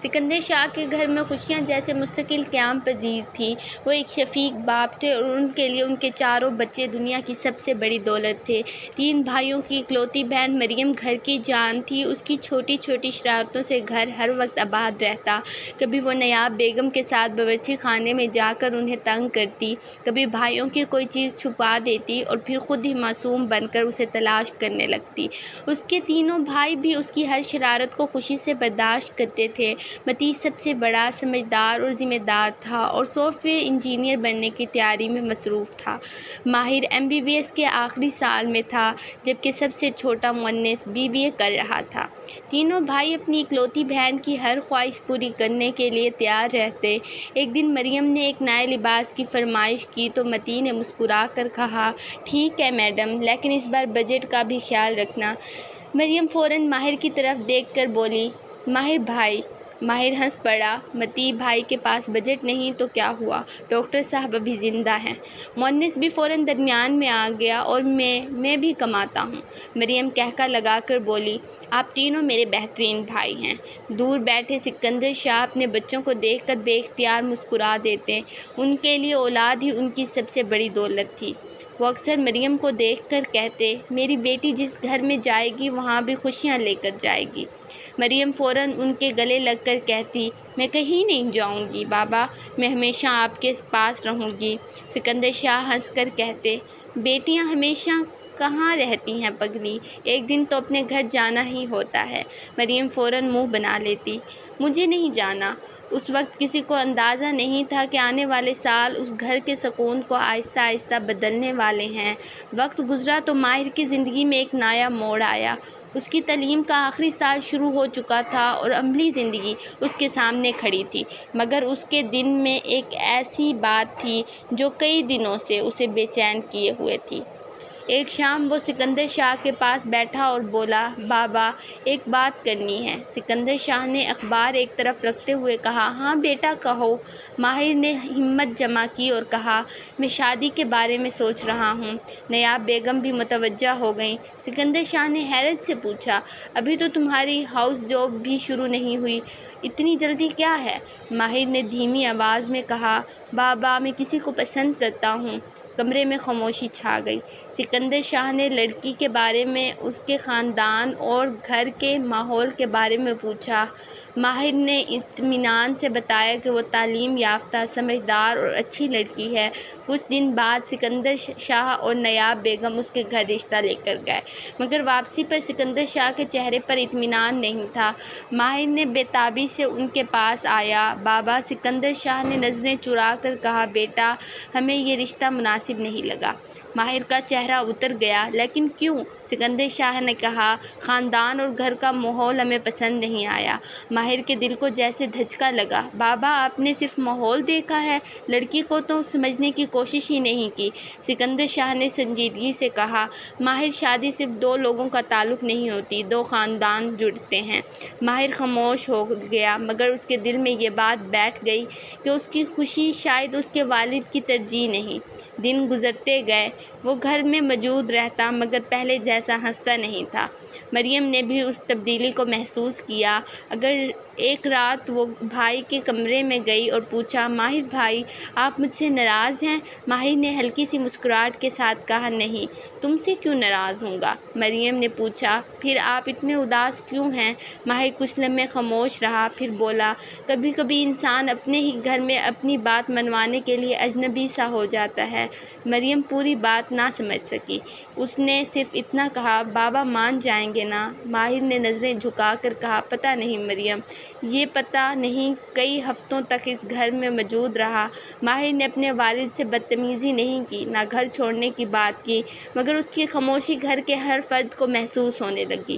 سکندر شاہ کے گھر میں خوشیاں جیسے مستقل قیام پذیر تھیں۔ وہ ایک شفیق باپ تھے اور ان کے لیے ان کے چاروں بچے دنیا کی سب سے بڑی دولت تھے۔ 3 بھائیوں کی اکلوتی بہن مریم گھر کی جان تھی۔ اس کی چھوٹی چھوٹی شرارتوں سے گھر ہر وقت آباد رہتا۔ کبھی وہ نایاب بیگم کے ساتھ باورچی خانے میں جا کر انہیں تنگ کرتی، کبھی بھائیوں کی کوئی چیز چھپا دیتی اور پھر خود ہی معصوم بن کر اسے تلاش کرنے لگتی۔ اس کے تینوں بھائی بھی اس کی ہر شرارت کو خوشی سے برداشت کرتے تھے۔ متی سب سے بڑا، سمجھدار اور ذمہ دار تھا اور سافٹ ویئر انجینئر بننے کی تیاری میں مصروف تھا۔ ماہر MBBS کے آخری سال میں تھا، جبکہ سب سے چھوٹا مونس BBA کر رہا تھا۔ تینوں بھائی اپنی اکلوتی بہن کی ہر خواہش پوری کرنے کے لیے تیار رہتے۔ ایک دن مریم نے ایک نئے لباس کی فرمائش کی تو متی نے مسکرا کر کہا، ٹھیک ہے میڈم، لیکن اس بار بجٹ کا بھی خیال رکھنا۔ مریم فوراً ماہر کی طرف دیکھ کر بولی، ماہر بھائی۔ ماہر ہنس پڑا، متی بھائی کے پاس بجٹ نہیں تو کیا ہوا، ڈاکٹر صاحب ابھی زندہ ہیں۔ مونس بھی فوراً درمیان میں آ گیا، اور میں بھی کماتا ہوں۔ مریم قہقہ لگا کر بولی، آپ تینوں میرے بہترین بھائی ہیں۔ دور بیٹھے سکندر شاہ اپنے بچوں کو دیکھ کر بے اختیار مسکرا دیتے۔ ان کے لیے اولاد ہی ان کی سب سے بڑی دولت تھی۔ وہ اکثر مریم کو دیکھ کر کہتے، میری بیٹی جس گھر میں جائے گی وہاں بھی خوشیاں لے کر جائے گی۔ مریم فوراً ان کے گلے لگ کر کہتی، میں کہیں نہیں جاؤں گی بابا، میں ہمیشہ آپ کے پاس رہوں گی۔ سکندر شاہ ہنس کر کہتے، بیٹیاں ہمیشہ کہاں رہتی ہیں پگلی، ایک دن تو اپنے گھر جانا ہی ہوتا ہے۔ مریم فوراً منہ بنا لیتی، مجھے نہیں جانا۔ اس وقت کسی کو اندازہ نہیں تھا کہ آنے والے سال اس گھر کے سکون کو آہستہ آہستہ بدلنے والے ہیں۔ وقت گزرا تو ماہر کی زندگی میں ایک نیا موڑ آیا۔ اس کی تعلیم کا آخری سال شروع ہو چکا تھا اور عملی زندگی اس کے سامنے کھڑی تھی، مگر اس کے دل میں ایک ایسی بات تھی جو کئی دنوں سے اسے بے چین کیے ہوئے تھی۔ ایک شام وہ سکندر شاہ کے پاس بیٹھا اور بولا، بابا ایک بات کرنی ہے۔ سکندر شاہ نے اخبار ایک طرف رکھتے ہوئے کہا، ہاں بیٹا کہو۔ ماہر نے ہمت جمع کی اور کہا، میں شادی کے بارے میں سوچ رہا ہوں۔ نایاب بیگم بھی متوجہ ہو گئیں۔ سکندر شاہ نے حیرت سے پوچھا، ابھی تو تمہاری ہاؤس جاب بھی شروع نہیں ہوئی، اتنی جلدی کیا ہے؟ ماہر نے دھیمی آواز میں کہا، بابا میں کسی کو پسند کرتا ہوں۔ کمرے میں خاموشی چھا گئی۔ سکندر شاہ نے لڑکی کے بارے میں، اس کے خاندان اور گھر کے ماحول کے بارے میں پوچھا۔ ماہر نے اطمینان سے بتایا کہ وہ تعلیم یافتہ، سمجھدار اور اچھی لڑکی ہے۔ کچھ دن بعد سکندر شاہ اور نایاب بیگم اس کے گھر رشتہ لے کر گئے، مگر واپسی پر سکندر شاہ کے چہرے پر اطمینان نہیں تھا۔ ماہر نے بے تابی سے ان کے پاس آیا، بابا۔ سکندر شاہ نے نظریں چرا کر کہا، بیٹا ہمیں یہ رشتہ مناسب نہیں لگا۔ ماہر کا چہرہ اتر گیا، لیکن کیوں؟ سکندر شاہ نے کہا، خاندان اور گھر کا ماحول ہمیں پسند نہیں آیا۔ ماہر کے دل کو جیسے دھچکا لگا، بابا آپ نے صرف ماحول دیکھا ہے، لڑکی کو تو سمجھنے کی کوشش ہی نہیں کی۔ سکندر شاہ نے سنجیدگی سے کہا، ماہر شادی صرف 2 لوگوں کا تعلق نہیں ہوتی، 2 خاندان جڑتے ہیں۔ ماہر خاموش ہو گیا، مگر اس کے دل میں یہ بات بیٹھ گئی کہ اس کی خوشی شاید اس کے والد کی ترجیح نہیں۔ دن گزرتے گئے، وہ گھر میں موجود رہتا، مگر پہلے جیسا ہنستا نہیں تھا۔ مریم نے بھی اس تبدیلی کو محسوس کیا۔ اگر ایک رات وہ بھائی کے کمرے میں گئی اور پوچھا، ماہر بھائی آپ مجھ سے ناراض ہیں؟ ماہر نے ہلکی سی مسکراہٹ کے ساتھ کہا، نہیں، تم سے کیوں ناراض ہوں گا؟ مریم نے پوچھا، پھر آپ اتنے اداس کیوں ہیں؟ ماہر کچھ لمحے خاموش رہا، پھر بولا، کبھی کبھی انسان اپنے ہی گھر میں اپنی بات منوانے کے لیے اجنبی سا ہو جاتا ہے۔ مریم پوری بات نہ سمجھ سکی، اس نے صرف اتنا کہا، بابا مان جائیں گے نا؟ ماہر نے نظریں جھکا کر کہا، پتہ نہیں مریم، یہ پتہ نہیں۔ کئی ہفتوں تک اس گھر میں موجود رہا۔ ماہر نے اپنے والد سے بدتمیزی نہیں کی، نہ گھر چھوڑنے کی بات کی، مگر اس کی خاموشی گھر کے ہر فرد کو محسوس ہونے لگی۔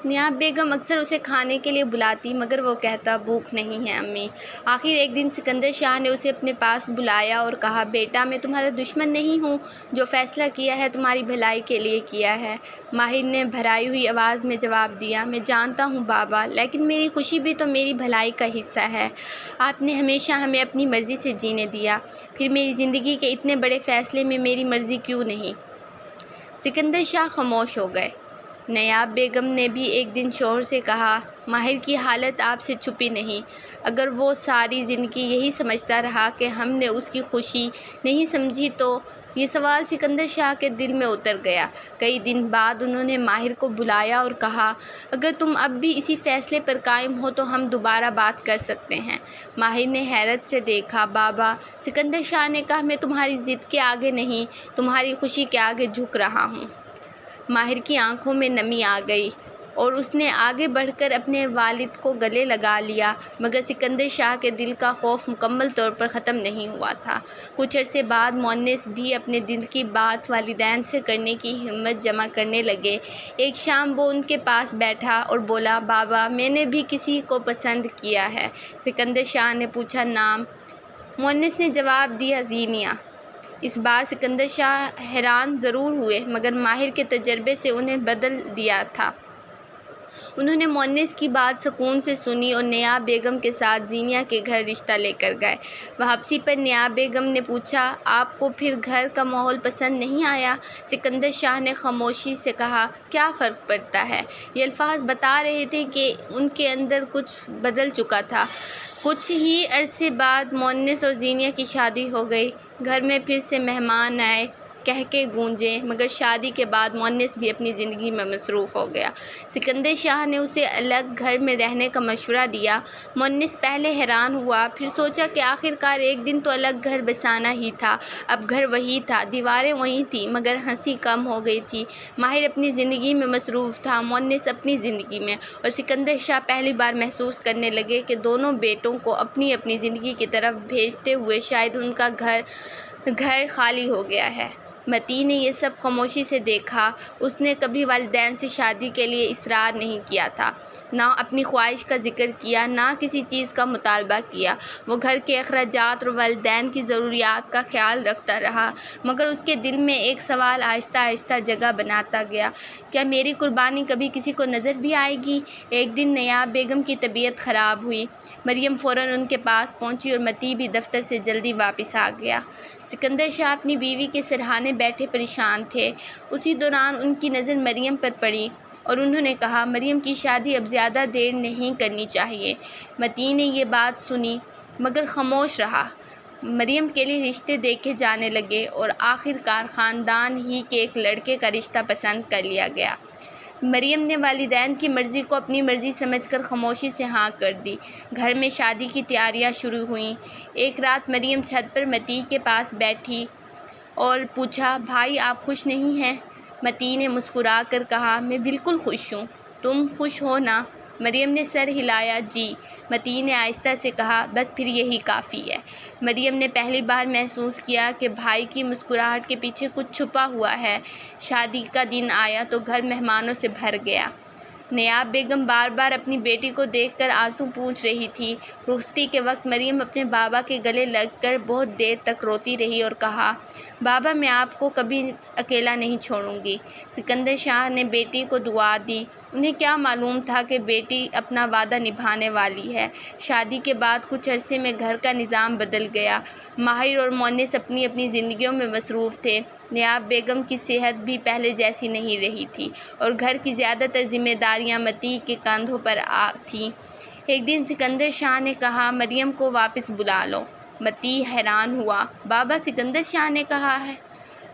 نایاب بیگم اکثر اسے کھانے کے لیے بلاتی، مگر وہ کہتا، بھوک نہیں ہے امی۔ آخر ایک دن سکندر شاہ نے اسے اپنے پاس بلایا اور کہا، بیٹا میں تمہارا دشمن نہیں ہوں، جو فیصلہ کیا ہے تمہاری بھلائی کے لیے کیا ہے۔ ماہر نے بھرائی ہوئی آواز میں جواب دیا، میں جانتا ہوں بابا، لیکن میری خوشی بھی تو میری بھلائی کا حصہ ہے۔ آپ نے ہمیشہ ہمیں اپنی مرضی سے جینے دیا، پھر میری زندگی کے اتنے بڑے فیصلے میں میری مرضی کیوں نہیں؟ سکندر شاہ خاموش ہو گئے۔ نیاب بیگم نے بھی ایک دن شوہر سے کہا، ماہر کی حالت آپ سے چھپی نہیں۔ اگر وہ ساری زندگی یہی سمجھتا رہا کہ ہم نے اس کی خوشی نہیں سمجھی تو؟ یہ سوال سکندر شاہ کے دل میں اتر گیا۔ کئی دن بعد انہوں نے ماہر کو بلایا اور کہا، اگر تم اب بھی اسی فیصلے پر قائم ہو تو ہم دوبارہ بات کر سکتے ہیں۔ ماہر نے حیرت سے دیکھا۔ بابا، سکندر شاہ نے کہا، میں تمہاری ضد کے آگے نہیں، تمہاری خوشی کے آگے جھک رہا ہوں۔ ماہر کی آنکھوں میں نمی آ گئی اور اس نے آگے بڑھ کر اپنے والد کو گلے لگا لیا، مگر سکندر شاہ کے دل کا خوف مکمل طور پر ختم نہیں ہوا تھا۔ کچھ عرصے بعد مؤنس بھی اپنے دل کی بات والدین سے کرنے کی ہمت جمع کرنے لگے۔ ایک شام وہ ان کے پاس بیٹھا اور بولا، بابا، میں نے بھی کسی کو پسند کیا ہے۔ سکندر شاہ نے پوچھا، نام؟ مؤنس نے جواب دیا، زینیہ۔ اس بار سکندر شاہ حیران ضرور ہوئے، مگر ماہر کے تجربے سے انہیں بدل دیا تھا۔ انہوں نے مؤنس کی بات سکون سے سنی اور نیاب بیگم کے ساتھ زینیہ کے گھر رشتہ لے کر گئے۔ واپسی پر نیاب بیگم نے پوچھا، آپ کو پھر گھر کا ماحول پسند نہیں آیا؟ سکندر شاہ نے خاموشی سے کہا، کیا فرق پڑتا ہے؟ یہ الفاظ بتا رہے تھے کہ ان کے اندر کچھ بدل چکا تھا۔ کچھ ہی عرصے بعد مؤنس اور زینیہ کی شادی ہو گئی۔ گھر میں پھر سے مہمان آئے، قہقہے گونجے، مگر شادی کے بعد مؤنس بھی اپنی زندگی میں مصروف ہو گیا۔ سکندر شاہ نے اسے الگ گھر میں رہنے کا مشورہ دیا۔ مؤنس پہلے حیران ہوا، پھر سوچا کہ آخر کار ایک دن تو الگ گھر بسانا ہی تھا۔ اب گھر وہی تھا، دیواریں وہی تھیں، مگر ہنسی کم ہو گئی تھی۔ ماہر اپنی زندگی میں مصروف تھا، مؤنس اپنی زندگی میں، اور سکندر شاہ پہلی بار محسوس کرنے لگے کہ دونوں بیٹوں کو اپنی اپنی زندگی کی طرف بھیجتے ہوئے شاید ان کا گھر خالی ہو گیا ہے۔ متی نے یہ سب خاموشی سے دیکھا۔ اس نے کبھی والدین سے شادی کے لیے اصرار نہیں کیا تھا، نہ اپنی خواہش کا ذکر کیا، نہ کسی چیز کا مطالبہ کیا۔ وہ گھر کے اخراجات اور والدین کی ضروریات کا خیال رکھتا رہا، مگر اس کے دل میں ایک سوال آہستہ آہستہ جگہ بناتا گیا، کیا میری قربانی کبھی کسی کو نظر بھی آئے گی؟ ایک دن نیاب بیگم کی طبیعت خراب ہوئی۔ مریم فوراً ان کے پاس پہنچی اور متی بھی دفتر سے جلدی واپس آ گیا۔ سکندر شاہ اپنی بیوی کے سرہانے بیٹھے پریشان تھے۔ اسی دوران ان کی نظر مریم پر پڑی اور انہوں نے کہا، مریم کی شادی اب زیادہ دیر نہیں کرنی چاہیے۔ متی نے یہ بات سنی مگر خاموش رہا۔ مریم کے لیے رشتے دیکھے جانے لگے اور آخر کار خاندان ہی کے ایک لڑکے کا رشتہ پسند کر لیا گیا۔ مریم نے والدین کی مرضی کو اپنی مرضی سمجھ کر خاموشی سے ہاں کر دی۔ گھر میں شادی کی تیاریاں شروع ہوئیں۔ ایک رات مریم چھت پر متی کے پاس بیٹھی اور پوچھا، بھائی آپ خوش نہیں ہیں؟ متی نے مسکرا کر کہا، میں بالکل خوش ہوں۔ تم خوش ہو نا؟ مریم نے سر ہلایا، جی۔ متی نے آہستہ سے کہا، بس پھر یہی کافی ہے۔ مریم نے پہلی بار محسوس کیا کہ بھائی کی مسکراہٹ کے پیچھے کچھ چھپا ہوا ہے۔ شادی کا دن آیا تو گھر مہمانوں سے بھر گیا۔ نیاب بیگم بار بار اپنی بیٹی کو دیکھ کر آنسو پوچھ رہی تھی۔ رخصتی کے وقت مریم اپنے بابا کے گلے لگ کر بہت دیر تک روتی رہی اور کہا، بابا، میں آپ کو کبھی اکیلا نہیں چھوڑوں گی۔ سکندر شاہ نے بیٹی کو دعا دی۔ انہیں کیا معلوم تھا کہ بیٹی اپنا وعدہ نبھانے والی ہے۔ شادی کے بعد کچھ عرصے میں گھر کا نظام بدل گیا۔ ماہر اور مؤنس اپنی اپنی زندگیوں میں مصروف تھے۔ نیاب بیگم کی صحت بھی پہلے جیسی نہیں رہی تھی اور گھر کی زیادہ تر ذمہ داریاں متی کے کندھوں پر تھیں۔ ایک دن سکندر شاہ نے کہا، مریم کو واپس بلا لو۔ متی حیران ہوا۔ بابا، سکندر شاہ نے کہا ہے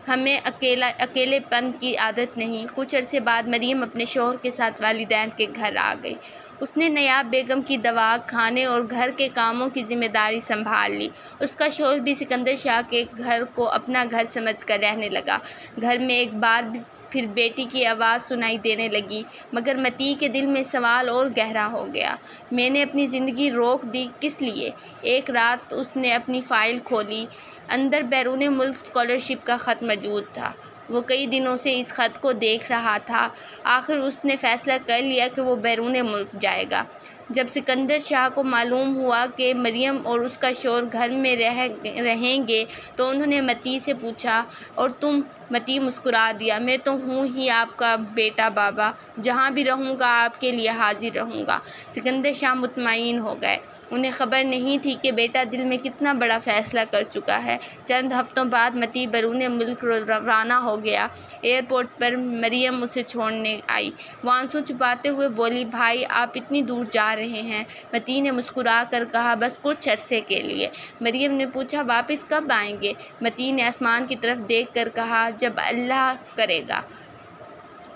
ہمیں اکیلے پن کی عادت نہیں۔ کچھ عرصے بعد مریم اپنے شوہر کے ساتھ والدین کے گھر آ گئی۔ اس نے نیاب بیگم کی دوا، کھانے اور گھر کے کاموں کی ذمہ داری سنبھال لی۔ اس کا شوہر بھی سکندر شاہ کے گھر کو اپنا گھر سمجھ کر رہنے لگا۔ گھر میں ایک بار پھر بیٹی کی آواز سنائی دینے لگی، مگر متی کے دل میں سوال اور گہرا ہو گیا، میں نے اپنی زندگی روک دی، کس لیے؟ ایک رات اس نے اپنی فائل کھولی۔ اندر بیرون ملک اسکالرشپ کا خط موجود تھا۔ وہ کئی دنوں سے اس خط کو دیکھ رہا تھا۔ آخر اس نے فیصلہ کر لیا کہ وہ بیرون ملک جائے گا۔ جب سکندر شاہ کو معلوم ہوا کہ مریم اور اس کا شوہر گھر میں رہیں گے تو انہوں نے متی سے پوچھا، اور تم؟ متی مسکرا دیا، میں تو ہوں ہی آپ کا بیٹا بابا، جہاں بھی رہوں گا آپ کے لیے حاضر رہوں گا۔ سکندر شاہ مطمئن ہو گئے، انہیں خبر نہیں تھی کہ بیٹا دل میں کتنا بڑا فیصلہ کر چکا ہے۔ چند ہفتوں بعد متی بیرون ملک روانہ ہو گیا۔ ایئرپورٹ پر مریم اسے چھوڑنے آئی، وہ آنسو چھپاتے ہوئے بولی، بھائی آپ اتنی دور جا رہے ہیں؟ متی نے مسکرا کر کہا، بس کچھ عرصے کے لیے۔ مریم نے پوچھا، واپس کب آئیں گے؟ متی نے آسمان کی طرف دیکھ کر کہا، جب اللہ کرے گا۔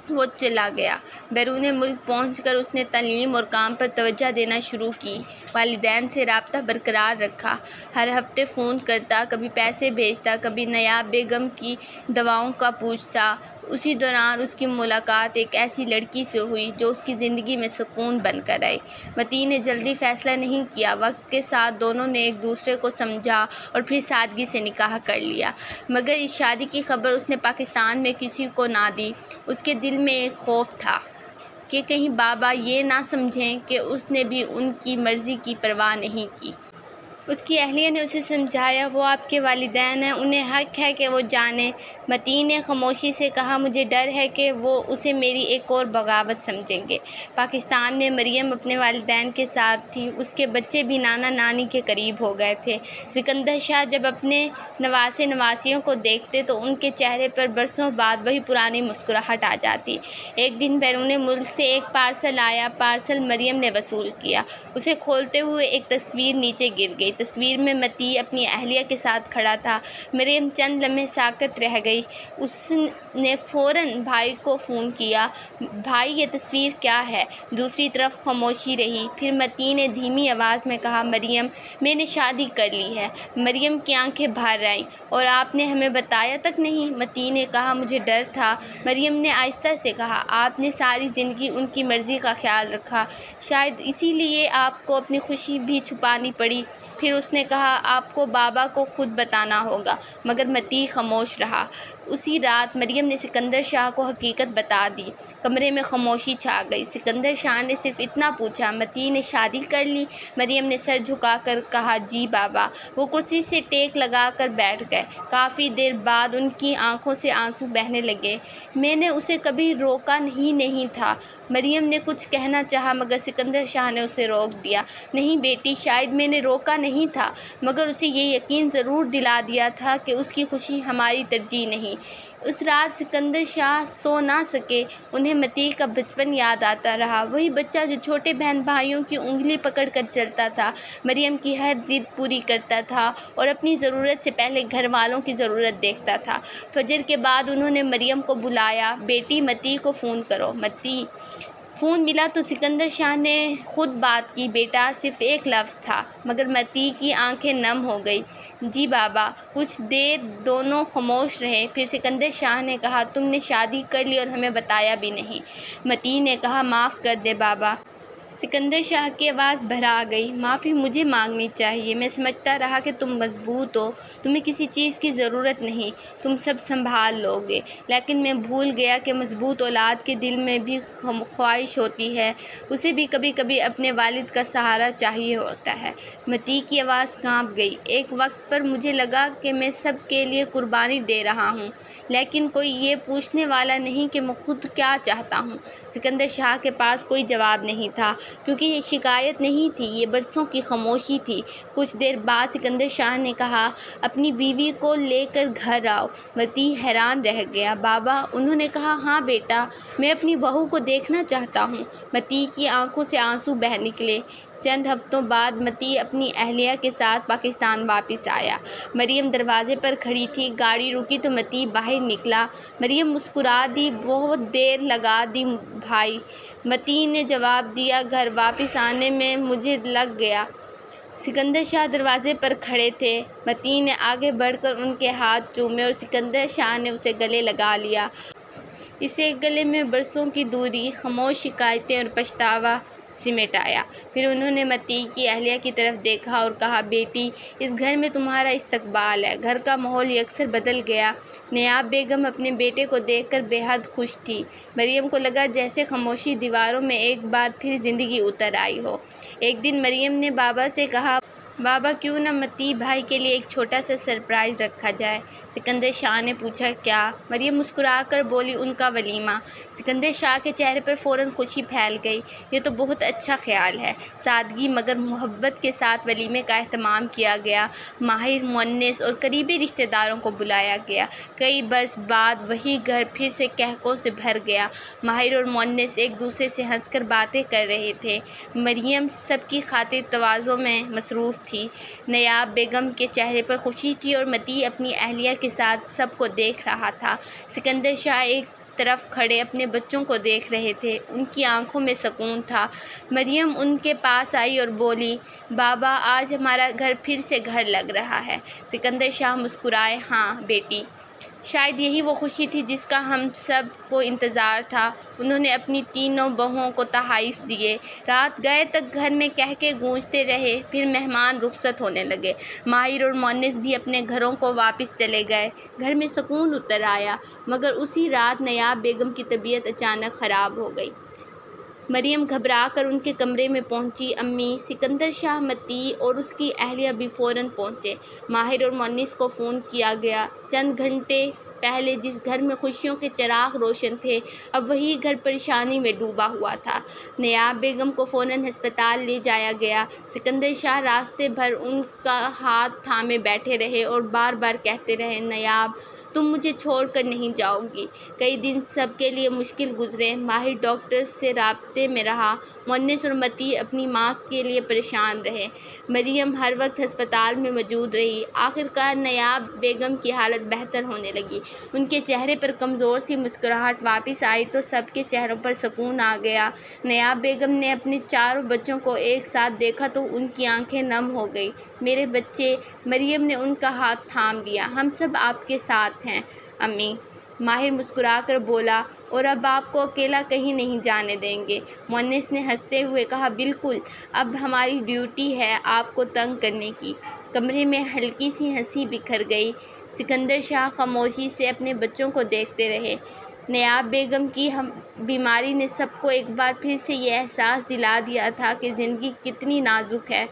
وہ چلا گیا۔ بیرون ملک پہنچ کر اس نے تعلیم اور کام پر توجہ دینا شروع کی۔ والدین سے رابطہ برقرار رکھا، ہر ہفتے فون کرتا، کبھی پیسے بھیجتا، کبھی نایاب بیگم کی دعاؤں کا پوچھتا۔ اسی دوران اس کی ملاقات ایک ایسی لڑکی سے ہوئی جو اس کی زندگی میں سکون بن کر آئی۔ متی نے جلدی فیصلہ نہیں کیا، وقت کے ساتھ دونوں نے ایک دوسرے کو سمجھا اور پھر سادگی سے نکاح کر لیا، مگر اس شادی کی خبر اس نے پاکستان میں کسی کو نہ دی۔ اس کے دل میں ایک خوف تھا کہ کہیں بابا یہ نہ سمجھیں کہ اس نے بھی ان کی مرضی کی پرواہ نہیں کی۔ اس کی اہلیہ نے اسے سمجھایا، وہ آپ کے والدین ہیں، انہیں حق ہے کہ وہ جانیں۔ متی نے خاموشی سے کہا، مجھے ڈر ہے کہ وہ اسے میری ایک اور بغاوت سمجھیں گے۔ پاکستان میں مریم اپنے والدین کے ساتھ تھی، اس کے بچے بھی نانا نانی کے قریب ہو گئے تھے۔ سکندر شاہ جب اپنے نواسے نواسیوں کو دیکھتے تو ان کے چہرے پر برسوں بعد وہی پرانی مسکراہٹ آ جاتی۔ ایک دن بیرون ملک سے ایک پارسل آیا، پارسل مریم نے وصول کیا۔ اسے کھولتے ہوئے ایک تصویر نیچے گر گئی۔ تصویر میں متی اپنی اہلیہ کے ساتھ کھڑا تھا۔ مریم چند لمحے ساکت رہ گئی، اس نے فوراً بھائی کو فون کیا، بھائی یہ تصویر کیا ہے؟ دوسری طرف خاموشی رہی، پھر متی نے دھیمی آواز میں کہا، مریم میں نے شادی کر لی ہے۔ مریم کی آنکھیں بھر آئیں، اور آپ نے ہمیں بتایا تک نہیں؟ متی نے کہا، مجھے ڈر تھا۔ مریم نے آہستہ سے کہا، آپ نے ساری زندگی ان کی مرضی کا خیال رکھا، شاید اسی لیے آپ کو اپنی خوشی بھی چھپانی پڑی۔ پھر اس نے کہا، آپ کو بابا کو خود بتانا ہوگا، مگر متی خاموش رہا۔ اسی رات مریم نے سکندر شاہ کو حقیقت بتا دی۔ کمرے میں خاموشی چھا گئی۔ سکندر شاہ نے صرف اتنا پوچھا، متی نے شادی کر لی؟ مریم نے سر جھکا کر کہا، جی بابا۔ وہ کرسی سے ٹیک لگا کر بیٹھ گئے۔ کافی دیر بعد ان کی آنکھوں سے آنسو بہنے لگے۔ میں نے اسے کبھی روکا ہی نہیں تھا۔ مریم نے کچھ کہنا چاہا مگر سکندر شاہ نے اسے روک دیا۔ نہیں بیٹی، شاید میں نے روکا نہیں تھا، مگر اسے یہ یقین ضرور دلا دیا تھا کہ اس کی خوشی ہماری ترجیح نہیں۔ اس رات سکندر شاہ سو نہ سکے، انہیں متی کا بچپن یاد آتا رہا، وہی بچہ جو چھوٹے بہن بھائیوں کی انگلی پکڑ کر چلتا تھا، مریم کی ہر ضد پوری کرتا تھا اور اپنی ضرورت سے پہلے گھر والوں کی ضرورت دیکھتا تھا۔ فجر کے بعد انہوں نے مریم کو بلایا، بیٹی متی کو فون کرو۔ متی فون ملا تو سکندر شاہ نے خود بات کی، بیٹا صرف ایک لفظ تھا، مگر متی کی آنکھیں نم ہو گئی۔ جی بابا۔ کچھ دیر دونوں خاموش رہے، پھر سکندر شاہ نے کہا، تم نے شادی کر لی اور ہمیں بتایا بھی نہیں۔ متی نے کہا، معاف کر دے بابا۔ سکندر شاہ کی آواز بھرا گئی، معافی مجھے مانگنی چاہیے، میں سمجھتا رہا کہ تم مضبوط ہو، تمہیں کسی چیز کی ضرورت نہیں، تم سب سنبھال لو گے، لیکن میں بھول گیا کہ مضبوط اولاد کے دل میں بھی خواہش ہوتی ہے، اسے بھی کبھی کبھی اپنے والد کا سہارا چاہیے ہوتا ہے۔ متی کی آواز کانپ گئی، ایک وقت پر مجھے لگا کہ میں سب کے لیے قربانی دے رہا ہوں، لیکن کوئی یہ پوچھنے والا نہیں کہ میں خود کیا چاہتا ہوں۔ سکندر شاہ کے پاس کوئی جواب نہیں تھا، کیونکہ یہ شکایت نہیں تھی، یہ برسوں کی خاموشی تھی۔ کچھ دیر بعد سکندر شاہ نے کہا، اپنی بیوی کو لے کر گھر آؤ۔ متی حیران رہ گیا، بابا؟ انہوں نے کہا، ہاں بیٹا، میں اپنی بہو کو دیکھنا چاہتا ہوں۔ متی کی آنکھوں سے آنسو بہہ نکلے۔ چند ہفتوں بعد متی اپنی اہلیہ کے ساتھ پاکستان واپس آیا۔ مریم دروازے پر کھڑی تھی، گاڑی رکی تو متی باہر نکلا۔ مریم مسکرا دی، بہت دیر لگا دی بھائی، متی نے جواب دیا، گھر واپس آنے میں مجھے لگ گیا۔ سکندر شاہ دروازے پر کھڑے تھے، متی نے آگے بڑھ کر ان کے ہاتھ چومے اور سکندر شاہ نے اسے گلے لگا لیا۔ اس ایک گلے میں برسوں کی دوری، خاموش شکایتیں اور پچھتاوا۔ سمٹ آیا۔ پھر انہوں نے متی کی اہلیہ کی طرف دیکھا اور کہا، بیٹی، اس گھر میں تمہارا استقبال ہے۔ گھر کا ماحول یکسر بدل گیا۔ نیاب بیگم اپنے بیٹے کو دیکھ کر بے حد خوش تھی۔ مریم کو لگا جیسے خاموشی دیواروں میں ایک بار پھر زندگی اتر آئی ہو۔ ایک دن مریم نے بابا سے کہا، بابا، کیوں نہ متی بھائی کے لیے ایک چھوٹا سا سرپرائز رکھا جائے؟ سکندر شاہ نے پوچھا، کیا؟ مریم مسکرا کر بولی، ان کا ولیمہ۔ سکندر شاہ کے چہرے پر فوراً خوشی پھیل گئی۔ یہ تو بہت اچھا خیال ہے۔ سادگی مگر محبت کے ساتھ ولیمے کا اہتمام کیا گیا۔ ماہر، مونس اور قریبی رشتہ داروں کو بلایا گیا۔ کئی برس بعد وہی گھر پھر سے قہقہوں سے بھر گیا۔ ماہر اور مونس ایک دوسرے سے ہنس کر باتیں کر رہے تھے۔ مریم سب کی خاطر تواضع میں مصروف تھی۔ نیاب بیگم کے چہرے پر خوشی تھی اور متی اپنی اہلیہ کے ساتھ سب کو دیکھ رہا تھا۔ سکندر شاہ ایک طرف کھڑے اپنے بچوں کو دیکھ رہے تھے۔ ان کی آنکھوں میں سکون تھا۔ مریم ان کے پاس آئی اور بولی، بابا، آج ہمارا گھر پھر سے گھر لگ رہا ہے۔ سکندر شاہ مسکرائے، ہاں بیٹی، شاید یہی وہ خوشی تھی جس کا ہم سب کو انتظار تھا۔ انہوں نے اپنی تینوں بہوؤں کو تحائف دیے۔ رات گئے تک گھر میں قہقہے گونجتے رہے۔ پھر مہمان رخصت ہونے لگے۔ ماہر اور مونس بھی اپنے گھروں کو واپس چلے گئے۔ گھر میں سکون اتر آیا، مگر اسی رات نیاب بیگم کی طبیعت اچانک خراب ہو گئی۔ مریم گھبرا کر ان کے کمرے میں پہنچی۔ امی، سکندر شاہ، متی اور اس کی اہلیہ بھی فوراً پہنچے۔ ماہر اور مونس کو فون کیا گیا۔ چند گھنٹے پہلے جس گھر میں خوشیوں کے چراغ روشن تھے، اب وہی گھر پریشانی میں ڈوبا ہوا تھا۔ نیاب بیگم کو فوراً ہسپتال لے جایا گیا۔ سکندر شاہ راستے بھر ان کا ہاتھ تھامے بیٹھے رہے اور بار بار کہتے رہے، نیاب، تم مجھے چھوڑ کر نہیں جاؤ گی۔ کئی دن سب کے لیے مشکل گزرے۔ ماہر ڈاکٹر سے رابطے میں رہا۔ مونس اور متی اپنی ماں کے لیے پریشان رہے۔ مریم ہر وقت ہسپتال میں موجود رہی۔ آخرکار نیاب بیگم کی حالت بہتر ہونے لگی۔ ان کے چہرے پر کمزور سی مسکراہٹ واپس آئی تو سب کے چہروں پر سکون آ گیا۔ نیاب بیگم نے اپنے چاروں بچوں کو ایک ساتھ دیکھا تو ان کی آنکھیں نم ہو گئیں۔ میرے بچے، مریم نے ان کا ہاتھ تھام لیا، ہم سب آپ کے ساتھ ہیں امی۔ ماہر مسکرا کر بولا، اور اب آپ کو اکیلا کہیں نہیں جانے دیں گے؟ مونس نے ہنستے ہوئے کہا، بالکل، اب ہماری ڈیوٹی ہے آپ کو تنگ کرنے کی۔ کمرے میں ہلکی سی ہنسی بکھر گئی۔ سکندر شاہ خاموشی سے اپنے بچوں کو دیکھتے رہے۔ نیاب بیگم کی بیماری نے سب کو ایک بار پھر سے یہ احساس دلا دیا تھا کہ زندگی کتنی نازک ہے۔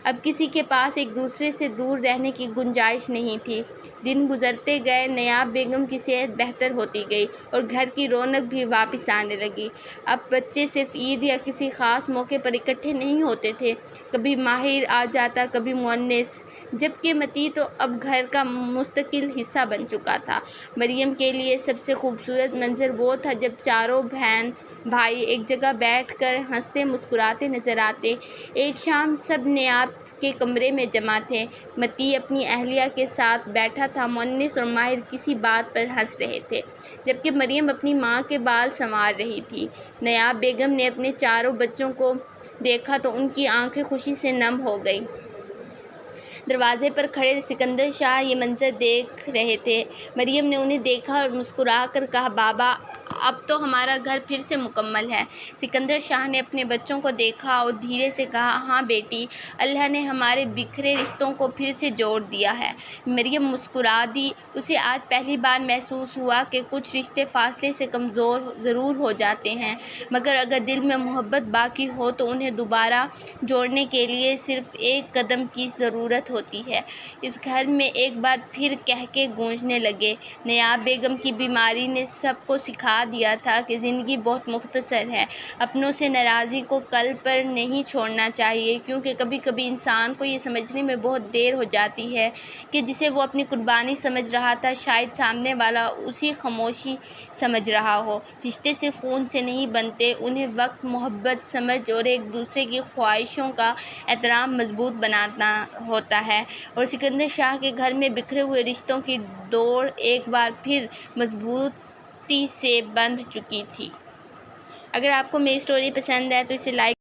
اب کسی کے پاس ایک دوسرے سے دور رہنے کی گنجائش نہیں تھی۔ دن گزرتے گئے، نیاب بیگم کی صحت بہتر ہوتی گئی اور گھر کی رونق بھی واپس آنے لگی۔ اب بچے صرف عید یا کسی خاص موقع پر اکٹھے نہیں ہوتے تھے۔ کبھی ماہر آ جاتا، کبھی مونس، جبکہ متی تو اب گھر کا مستقل حصہ بن چکا تھا۔ مریم کے لیے سب سے خوبصورت منظر وہ تھا جب چاروں بہن بھائی ایک جگہ بیٹھ کر ہنستے مسکراتے نظر آتے۔ ایک شام سب نیاب کے کمرے میں جمع تھے۔ متی اپنی اہلیہ کے ساتھ بیٹھا تھا، مونس اور ماہر کسی بات پر ہنس رہے تھے، جبکہ مریم اپنی ماں کے بال سنوار رہی تھی۔ نیاب بیگم نے اپنے چاروں بچوں کو دیکھا تو ان کی آنکھیں خوشی سے نم ہو گئیں۔ دروازے پر کھڑے سکندر شاہ یہ منظر دیکھ رہے تھے۔ مریم نے انہیں دیکھا اور مسکرا کر کہا، بابا، اب تو ہمارا گھر پھر سے مکمل ہے۔ سکندر شاہ نے اپنے بچوں کو دیکھا اور دھیرے سے کہا، ہاں بیٹی، اللہ نے ہمارے بکھرے رشتوں کو پھر سے جوڑ دیا ہے۔ مریم مسکرا دی۔ اسے آج پہلی بار محسوس ہوا کہ کچھ رشتے فاصلے سے کمزور ضرور ہو جاتے ہیں، مگر اگر دل میں محبت باقی ہو تو انہیں دوبارہ جوڑنے کے لیے صرف ایک قدم کی ضرورت ہوتی ہے۔ اس گھر میں ایک بار پھر قہقہے گونجنے لگے۔ نیاب بیگم کی بیماری نے سب کو سکھا دیا تھا کہ زندگی بہت مختصر ہے۔ اپنوں سے ناراضی کو کل پر نہیں چھوڑنا چاہیے، کیونکہ کبھی کبھی انسان کو یہ سمجھنے میں بہت دیر ہو جاتی ہے کہ جسے وہ اپنی قربانی سمجھ رہا تھا، شاید سامنے والا اسی خاموشی سمجھ رہا ہو۔ رشتے صرف خون سے نہیں بنتے، انہیں وقت، محبت، سمجھ اور ایک دوسرے کی خواہشوں کا احترام مضبوط بنانا ہوتا ہے، اور سکندر شاہ کے گھر میں بکھرے ہوئے رشتوں کی ڈور ایک بار پھر مضبوطی سے بندھ چکی تھی۔ اگر آپ کو میری سٹوری پسند ہے تو اسے لائک